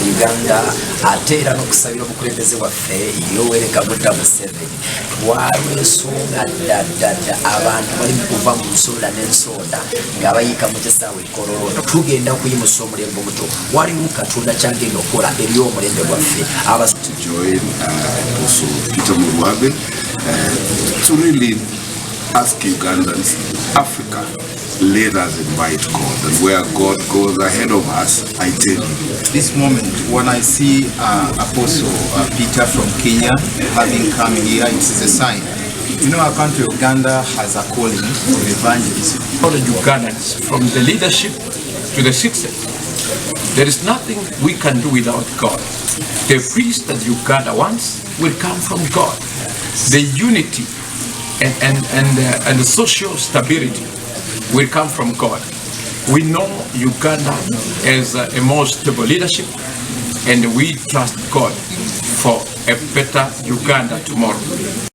Uganda ate era n'okusabira omukulembeze waffe Yoweri Kaguta Museveni twalwesonga ddadda abantu bali mu kuva mu nsonda n'ensonda nga bayiika mu kisaawe Kololo tugenda okuyimusa omulembe omuto waliwo Katonda kyagenda okukola eri omulembe gwaffe to join also Peter Murwabe to really ask Ugandans, Africa, let us invite God, and where God goes ahead of us, I tell you. This moment, when I see Apostle Peter from Kenya having come here, it is a sign. You know, our country, Uganda, has a calling of evangelism. All the Ugandans, from the leadership to the citizens, there is nothing we can do without God. The peace that Uganda wants will come from God. The unity and the social stability will come from God. We know Uganda as a more stable leadership, and we trust God for a better Uganda tomorrow.